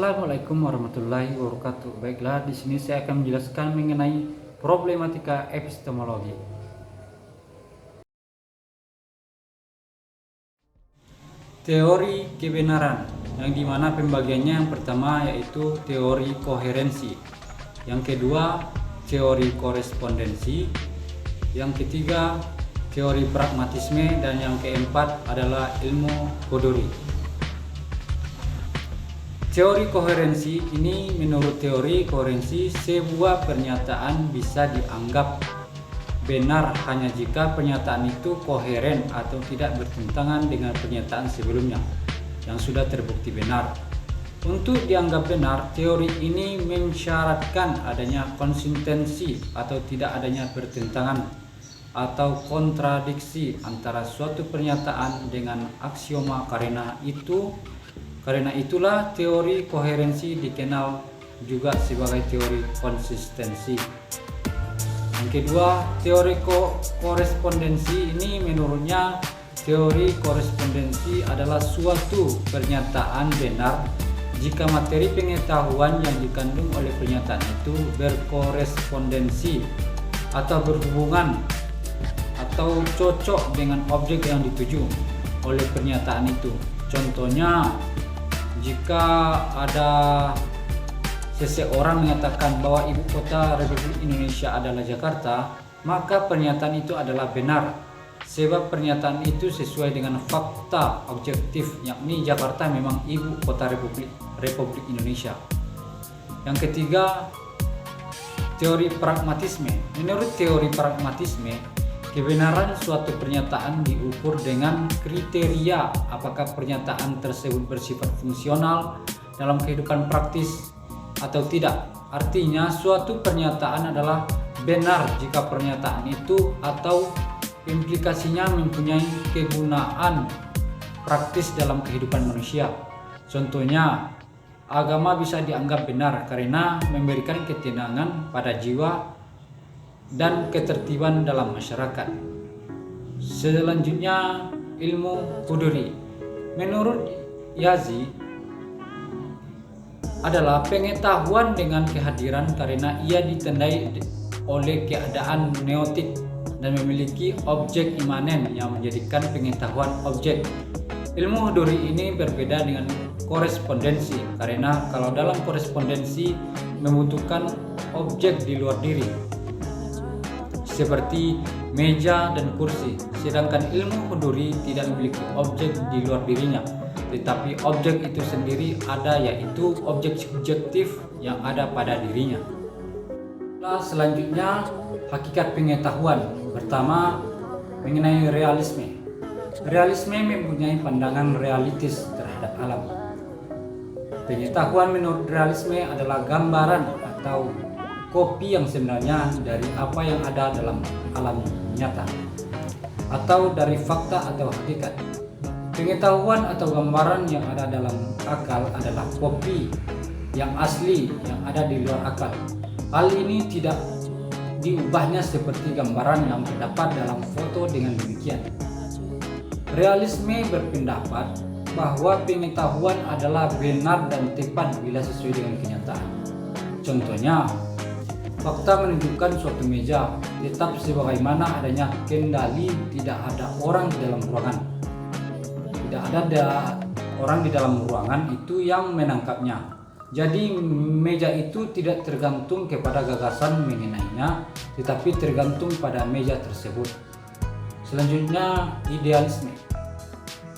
Assalamualaikum warahmatullahi wabarakatuh. Baiklah, di sini saya akan menjelaskan mengenai problematika epistemologi. Teori kebenaran, yang dimana pembagiannya yang pertama yaitu teori koherensi, yang kedua teori korespondensi, yang ketiga teori pragmatisme, dan yang keempat adalah ilmu koduri. Teori koherensi ini, menurut teori koherensi, sebuah pernyataan bisa dianggap benar hanya jika pernyataan itu koheren atau tidak bertentangan dengan pernyataan sebelumnya yang sudah terbukti benar. Untuk dianggap benar, teori ini mensyaratkan adanya konsistensi atau tidak adanya pertentangan atau kontradiksi antara suatu pernyataan dengan aksioma. Karena itulah teori koherensi dikenal juga sebagai teori konsistensi. Yang kedua, teori korespondensi ini, menurutnya teori korespondensi adalah suatu pernyataan benar jika materi pengetahuan yang dikandung oleh pernyataan itu berkorespondensi atau berhubungan atau cocok dengan objek yang dituju oleh pernyataan itu. Contohnya, jika ada seseorang menyatakan bahwa ibu kota Republik Indonesia adalah Jakarta, maka pernyataan itu adalah benar sebab pernyataan itu sesuai dengan fakta objektif, yakni Jakarta memang ibu kota Republik Indonesia. Yang ketiga, teori pragmatisme. Menurut teori pragmatisme, kebenaran suatu pernyataan diukur dengan kriteria apakah pernyataan tersebut bersifat fungsional dalam kehidupan praktis atau tidak. Artinya, suatu pernyataan adalah benar jika pernyataan itu atau implikasinya mempunyai kegunaan praktis dalam kehidupan manusia. Contohnya, agama bisa dianggap benar karena memberikan ketenangan pada jiwa dan ketertiban dalam masyarakat. Selanjutnya, ilmu koduri. Menurut Yazi, adalah pengetahuan dengan kehadiran karena ia ditandai oleh keadaan neotik dan memiliki objek imanen yang menjadikan pengetahuan objek. Ilmu koduri ini berbeda dengan korespondensi karena kalau dalam korespondensi membutuhkan objek di luar diri seperti meja dan kursi, sedangkan ilmu koduri tidak memiliki objek di luar dirinya, tetapi objek itu sendiri ada, yaitu objek subjektif yang ada pada dirinya. Selanjutnya, hakikat pengetahuan. Pertama, mengenai realisme. Realisme mempunyai pandangan realistis terhadap alam. Pengetahuan menurut realisme adalah gambaran atau kopi yang sebenarnya dari apa yang ada dalam alam nyata atau dari fakta atau hakikat. Pengetahuan atau gambaran yang ada dalam akal adalah kopi yang asli yang ada di luar akal. Hal ini tidak diubahnya seperti gambaran yang terdapat dalam foto dengan demikian. Realisme berpendapat bahwa pengetahuan adalah benar dan tepat bila sesuai dengan kenyataan. Contohnya, fakta menunjukkan suatu meja tetap sebagaimana adanya kendali tidak ada orang di dalam ruangan. Tidak ada orang di dalam ruangan itu yang menangkapnya. Jadi meja itu tidak tergantung kepada gagasan mengenainya, tetapi tergantung pada meja tersebut. Selanjutnya, idealisme.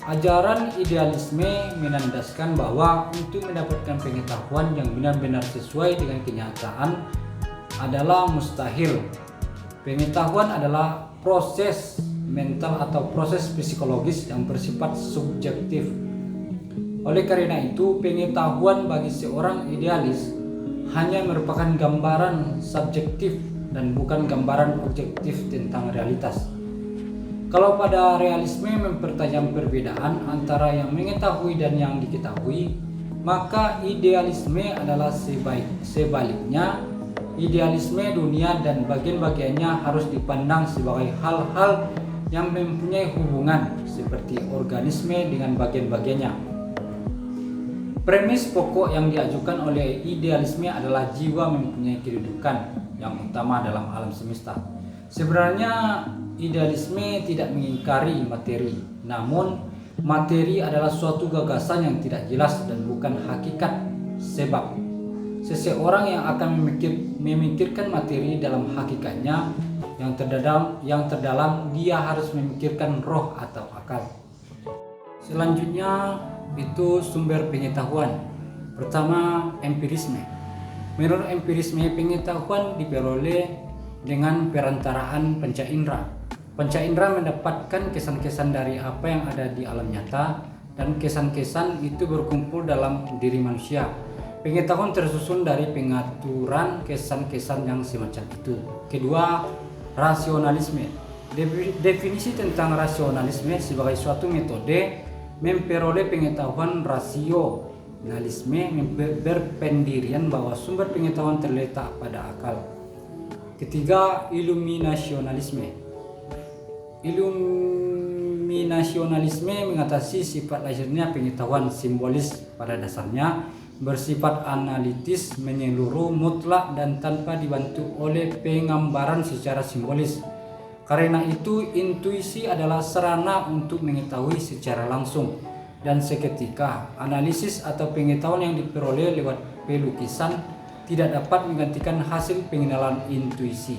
Ajaran idealisme menandaskan bahwa untuk mendapatkan pengetahuan yang benar-benar sesuai dengan kenyataan adalah mustahil. Pengetahuan adalah proses mental atau proses psikologis yang bersifat subjektif. Oleh karena itu, pengetahuan bagi seorang idealis hanya merupakan gambaran subjektif dan bukan gambaran objektif tentang realitas. Kalau pada realisme mempertajam perbedaan antara yang mengetahui dan yang diketahui, maka idealisme adalah sebaliknya. Idealisme dunia dan bagian-bagiannya harus dipandang sebagai hal-hal yang mempunyai hubungan seperti organisme dengan bagian-bagiannya. Premis pokok yang diajukan oleh idealisme adalah jiwa mempunyai kedudukan yang utama dalam alam semesta. Sebenarnya idealisme tidak mengingkari materi, namun materi adalah suatu gagasan yang tidak jelas dan bukan hakikat. Sebab seseorang yang akan memikirkan materi dalam hakikatnya yang terdalam, dia harus memikirkan roh atau akal. Selanjutnya itu sumber pengetahuan. Pertama, empirisme. Menurut empirisme, pengetahuan diperoleh dengan perantaraan panca indera. Panca indera mendapatkan kesan-kesan dari apa yang ada di alam nyata, dan kesan-kesan itu berkumpul dalam diri manusia. Pengetahuan tersusun dari pengaturan kesan-kesan yang semacam itu. Kedua, rasionalisme. Definisi tentang rasionalisme sebagai suatu metode memperoleh pengetahuan. Rasionalisme berpendirian bahwa sumber pengetahuan terletak pada akal. Ketiga, iluminasionalisme. Iluminasionalisme mengatasi sifat lahirnya pengetahuan simbolis. Pada dasarnya bersifat analitis, menyeluruh, mutlak, dan tanpa dibantu oleh penggambaran secara simbolis. Karena itu, intuisi adalah sarana untuk mengetahui secara langsung, dan seketika analisis atau pengetahuan yang diperoleh lewat pelukisan tidak dapat menggantikan hasil pengenalan intuisi.